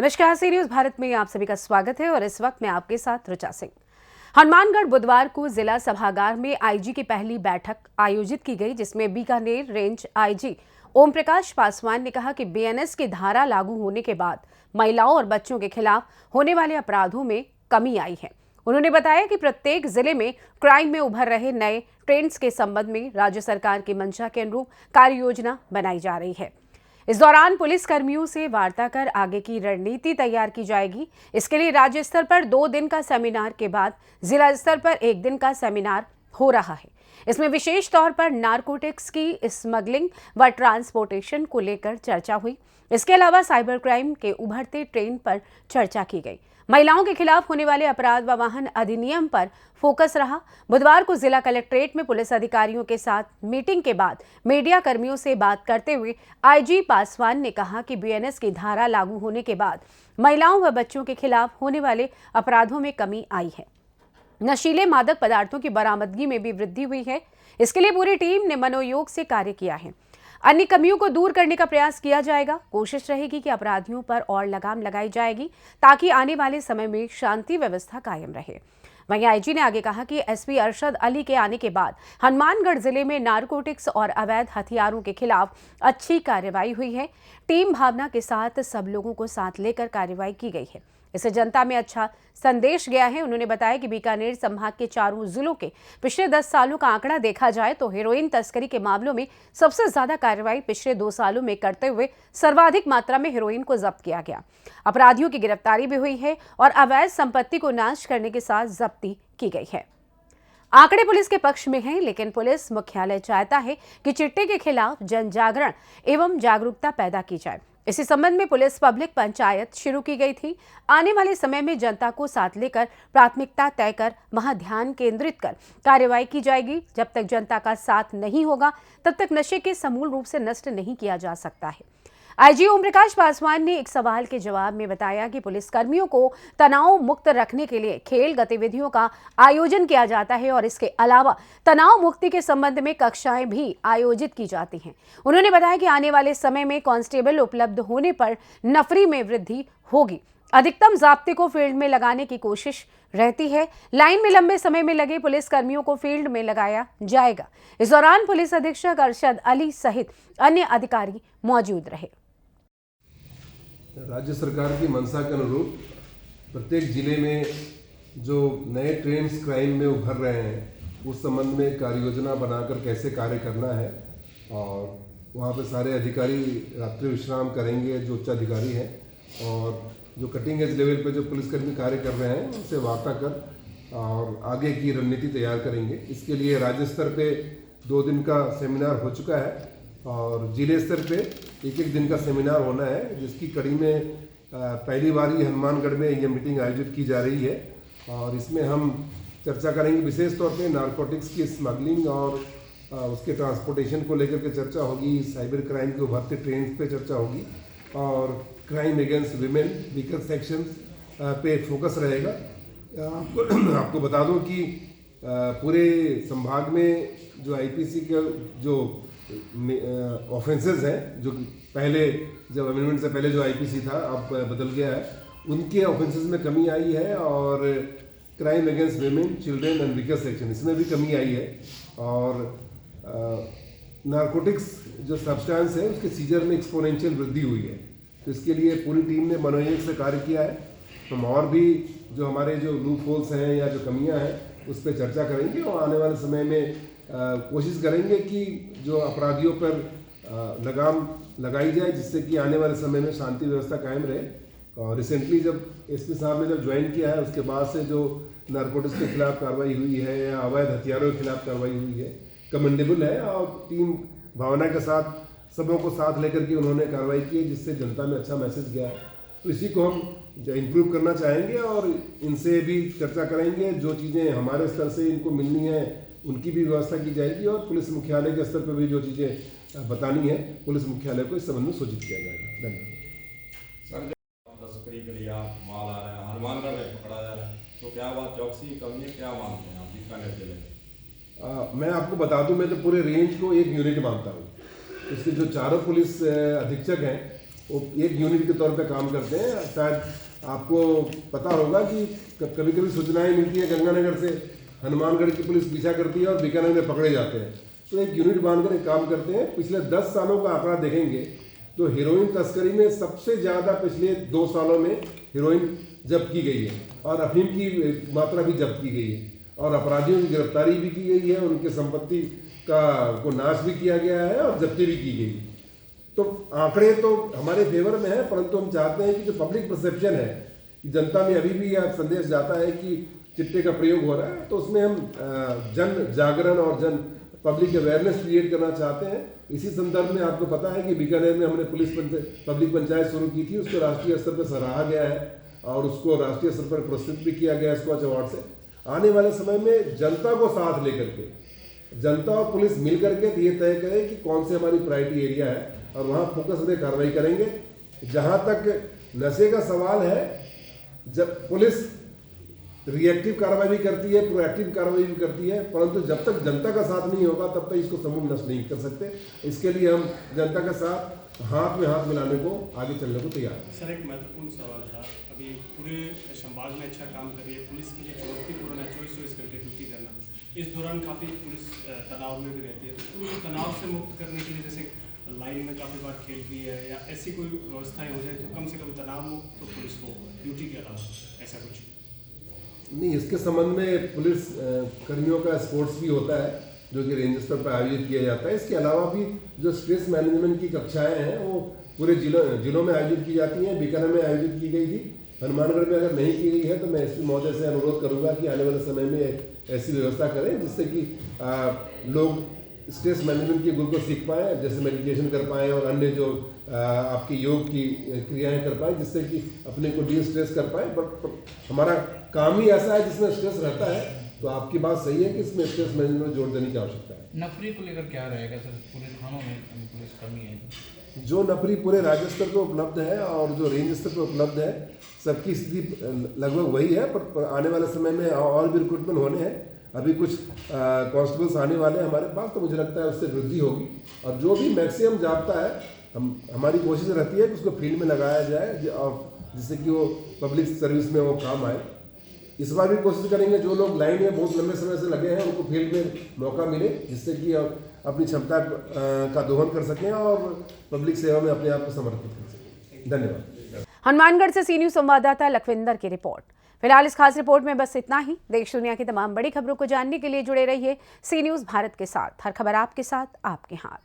नमस्कार, सी न्यूज भारत में आप सभी का स्वागत है और इस वक्त मैं आपके साथ ऋचा सिंह। हनुमानगढ़ बुधवार को जिला सभागार में आईजी की पहली बैठक आयोजित की गई, जिसमें बीकानेर रेंज आईजी ओम प्रकाश पासवान ने कहा कि बीएनएस की धारा लागू होने के बाद महिलाओं और बच्चों के खिलाफ होने वाले अपराधों में कमी आई है। उन्होंने बताया कि प्रत्येक जिले में क्राइम में उभर रहे नए ट्रेंड्स के संबंध में राज्य सरकार की मंशा के अनुरूप कार्य योजना बनाई जा रही है। इस दौरान पुलिस कर्मियों से वार्ता कर आगे की रणनीति तैयार की जाएगी। इसके लिए राज्य स्तर पर 2 दिन का सेमिनार के बाद जिला स्तर पर 1 दिन का सेमिनार हो रहा है। इसमें विशेष तौर पर नारकोटिक्स की स्मगलिंग व ट्रांसपोर्टेशन को लेकर चर्चा हुई। इसके अलावा साइबर क्राइम के उभरते ट्रेंड पर चर्चा की गई। महिलाओं के खिलाफ होने वाले अपराध व वाहन अधिनियम पर फोकस रहा। बुधवार को जिला कलेक्ट्रेट में पुलिस अधिकारियों के साथ मीटिंग के बाद मीडिया कर्मियों से बात करते हुए आईजी पासवान ने कहा कि बीएनएस की धारा लागू होने के बाद महिलाओं व बच्चों के खिलाफ होने वाले अपराधों में कमी आई है। नशीले मादक पदार्थों की बरामदगी में भी वृद्धि हुई है। इसके लिए पूरी टीम ने मनोयोग से कार्य किया है। अन्य कमियों को दूर करने का प्रयास किया जाएगा। कोशिश रहेगी कि अपराधियों पर और लगाम लगाई जाएगी ताकि आने वाले समय में शांति व्यवस्था कायम रहे। वहीं आईजी ने आगे कहा कि एसपी अरशद अली के आने के बाद हनुमानगढ़ जिले में नारकोटिक्स और अवैध हथियारों के खिलाफ अच्छी कार्रवाई हुई है। टीम भावना के साथ सब लोगों को साथ लेकर कार्रवाई की गई है। इससे जनता में अच्छा संदेश गया है। उन्होंने बताया कि बीकानेर संभाग के चारों जिलों के पिछले 10 सालों का आंकड़ा देखा जाए तो हेरोइन तस्करी के मामलों में सबसे ज्यादा कार्रवाई पिछले 2 सालों में करते हुए सर्वाधिक मात्रा में हेरोइन को जब्त किया गया। अपराधियों की गिरफ्तारी भी हुई है और अवैध संपत्ति को नाश करने के साथ जब्ती की गई है। आंकड़े पुलिस के पक्ष में हैं, लेकिन पुलिस मुख्यालय चाहता है कि चिट्टे के खिलाफ जन जागरण एवं जागरूकता पैदा की जाए। इसी संबंध में पुलिस पब्लिक पंचायत शुरू की गई थी। आने वाले समय में जनता को साथ लेकर प्राथमिकता तय कर वहां ध्यान केंद्रित कर कार्रवाई की जाएगी। जब तक जनता का साथ नहीं होगा तब तक नशे के समूल रूप से नष्ट नहीं किया जा सकता है। आईजी ओम प्रकाश पासवान ने एक सवाल के जवाब में बताया कि पुलिस कर्मियों को तनाव मुक्त रखने के लिए खेल गतिविधियों का आयोजन किया जाता है और इसके अलावा तनाव मुक्ति के संबंध में कक्षाएं भी आयोजित की जाती हैं। उन्होंने बताया कि आने वाले समय में कांस्टेबल उपलब्ध होने पर नफरी में वृद्धि होगी। अधिकतम जाब्ते को फील्ड में लगाने की कोशिश रहती है। लाइन में लंबे समय में लगे पुलिस कर्मियों को फील्ड में लगाया जाएगा। इस दौरान पुलिस अधीक्षक अरशद अली सहित अन्य अधिकारी मौजूद रहे। राज्य सरकार की मंशा के अनुरूप प्रत्येक जिले में जो नए ट्रेंड्स क्राइम में उभर रहे हैं उस संबंध में कार्य योजना बनाकर कैसे कार्य करना है और वहाँ पे सारे अधिकारी रात्रि विश्राम करेंगे जो उच्च अधिकारी हैं और जो कटिंग एज लेवल पे जो पुलिसकर्मी कार्य कर रहे हैं उनसे वार्ता कर और आगे की रणनीति तैयार करेंगे। इसके लिए राज्य स्तर पे 2 दिन का सेमिनार हो चुका है और जिले स्तर पे 1-1 दिन का सेमिनार होना है, जिसकी कड़ी में पहली बार ही हनुमानगढ़ में ये मीटिंग आयोजित की जा रही है और इसमें हम चर्चा करेंगे। विशेष तौर पे नारकोटिक्स की स्मगलिंग और उसके ट्रांसपोर्टेशन को लेकर के चर्चा होगी। साइबर क्राइम के उभरते ट्रेंड्स पे चर्चा होगी और crime against women weaker sections पे फोकस रहेगा। आपको बता दूं कि पूरे संभाग में जो आईपीसी के जो ऑफेंसेस हैं, जो पहले जब अमेंडमेंट से पहले जो आईपीसी था अब बदल गया है, उनके ऑफेंसेस में कमी आई है और crime against women children and weaker section इसमें भी कमी आई है और नारकोटिक्स जो सब्सटेंस है उसके सीजर में एक्सपोनेंशियल वृद्धि हुई है। तो इसके लिए पूरी टीम ने मनोयोग से कार्य किया है। हम और भी जो हमारे जो लूप होल्स हैं या जो कमियां हैं उस पर चर्चा करेंगे और आने वाले समय में कोशिश करेंगे कि जो अपराधियों पर लगाम लगाई जाए, जिससे कि आने वाले समय में शांति व्यवस्था कायम रहे। और रिसेंटली जब एसपी साहब ने जब ज्वाइन किया है उसके बाद से जो नारकोटिक्स के खिलाफ कार्रवाई हुई है या अवैध हथियारों के खिलाफ कार्रवाई हुई है कमेंडेबल है और टीम भावना के साथ सबों को साथ लेकर के उन्होंने कार्रवाई की है, जिससे जनता में अच्छा मैसेज गया है। तो इसी को हम इम्प्रूव करना चाहेंगे और इनसे भी चर्चा करेंगे। जो चीज़ें हमारे स्तर से इनको मिलनी है उनकी भी व्यवस्था की जाएगी और पुलिस मुख्यालय के स्तर पर भी जो चीज़ें बतानी है पुलिस मुख्यालय को इस संबंध में सूचित किया जाएगा। धन्यवाद। तस्करी के लिए माल आ रहा है, हनुमानगढ़ में पकड़ा जा रहा है, तो क्या बात चौकसी की कमी है, क्या मानते हैं आप बीकानेर जिले में? मैं आपको बता दूं, मैं तो पूरे रेंज को एक यूनिट मानता हूँ। इसके जो चारों पुलिस अधीक्षक हैं वो एक यूनिट के तौर पे काम करते हैं। शायद आपको पता होगा कि कभी कभी सूचनाएं मिलती है गंगानगर से, हनुमानगढ़ की पुलिस पीछा करती है और बीकानेर में पकड़े जाते हैं। तो एक यूनिट बांधकर एक काम करते हैं। पिछले 10 सालों का आंकड़ा देखेंगे तो हीरोइन तस्करी में सबसे ज़्यादा पिछले 2 सालों में हीरोइन जब्त की गई है और अफीम की मात्रा भी जब्त की गई है और अपराधियों की गिरफ्तारी भी की गई है, उनके संपत्ति को नाश भी किया गया है और जब्ती भी की गई। तो आंकड़े तो हमारे फेवर में है, परंतु हम चाहते हैं कि जो पब्लिक परसेप्शन है कि जनता में अभी भी यह संदेश जाता है कि चिट्टे का प्रयोग हो रहा है, तो उसमें हम जन जागरण और जन पब्लिक अवेयरनेस क्रिएट करना चाहते हैं। इसी संदर्भ में आपको पता है कि बीकानेर में हमने पब्लिक पंचायत शुरू की थी, उसको राष्ट्रीय स्तर पर सराहा गया है और उसको राष्ट्रीय स्तर पर पुरस्कृत भी किया गया स्कॉच अवार्ड से। आने वाले समय में जनता को साथ लेकर के, जनता और पुलिस मिल करके ये तय करें कि कौन से हमारी प्रायोरिटी एरिया है और वहाँ फोकस करके कार्रवाई करेंगे। जहाँ तक नशे का सवाल है, जब पुलिस रिएक्टिव कार्रवाई भी करती है, प्रोएक्टिव कार्रवाई भी करती है, परंतु जब तक जनता का साथ नहीं होगा तब तक इसको समूल नष्ट नहीं कर सकते। इसके लिए हम जनता के साथ हाथ में हाथ मिलाने को आगे चलने को तैयार हैं। सर, एक महत्वपूर्ण सवाल था। अभी पूरे संभाग में अच्छा काम कर रही है पुलिस, के लिए चुनौतीपूर्ण है 24 घंटे ड्यूटी करना। इस दौरान काफ़ी पुलिस तनाव में भी रहती है, तो पूरे तनाव से मुक्त करने के लिए जैसे लाइन में काफ़ी बार खेल रही है या ऐसी कोई व्यवस्थाएं हो जाए तो कम से कम तनाव मुक्त तो पुलिस को ड्यूटी के अलावा ऐसा कुछ नहीं। इसके संबंध में पुलिस कर्मियों का स्पोर्ट्स भी होता है जो कि रेंज स्तर पर आयोजित किया जाता है। इसके अलावा भी जो स्ट्रेस मैनेजमेंट की कक्षाएं हैं वो पूरे जिलों में आयोजित की जाती हैं। बीकानेर में आयोजित की गई थी, हनुमानगढ़ में अगर नहीं की गई है तो मैं एसपी महोदय से अनुरोध करूंगा कि आने वाले समय में ऐसी व्यवस्था करें जिससे कि लोग स्ट्रेस मैनेजमेंट के गुण को सीख पाएँ, जैसे मेडिटेशन कर पाएँ और अन्य जो आपकी योग की क्रियाएं कर पाएँ, जिससे कि अपने को डी स्ट्रेस कर पाएँ। बट हमारा काम ही ऐसा है जिसमें स्ट्रेस रहता है, तो आपकी बात सही है कि इसमें स्ट्रेस मैनेजमेंट में जोर देने की आवश्यकता है। नफरी को लेकर क्या रहेगा सर, पूरे थानों में पुलिस कमी है? जो नफरी पूरे राज्य स्तर पर उपलब्ध है और जो रेंज स्तर पर उपलब्ध है, सबकी स्थिति लगभग वही है। पर आने वाले समय में और भी रिक्रूटमेंट होने हैं। अभी कुछ कांस्टेबल्स आने वाले हैं हमारे पास, तो मुझे लगता है उससे वृद्धि होगी। और जो भी मैक्सिमम जाब्ता है, हमारी कोशिश रहती है कि उसको फील्ड में लगाया जाए और जिससे कि वो पब्लिक सर्विस में वो काम आए। इस बार भी कोशिश करेंगे जो लोग लाइन में बहुत लंबे समय से लगे हैं उनको फील्ड में मौका मिले, जिससे कि अपनी क्षमता का दोहन कर सकें और पब्लिक सेवा में अपने आप को समर्पित कर सकें। धन्यवाद। हनुमानगढ़ से सी न्यूज़ संवाददाता लखविंदर की रिपोर्ट। फिलहाल इस खास रिपोर्ट में बस इतना ही। देश दुनिया की तमाम बड़ी खबरों को जानने के लिए जुड़े रहिए सी न्यूज़ भारत के साथ। हर खबर आपके साथ, आपके हाथ।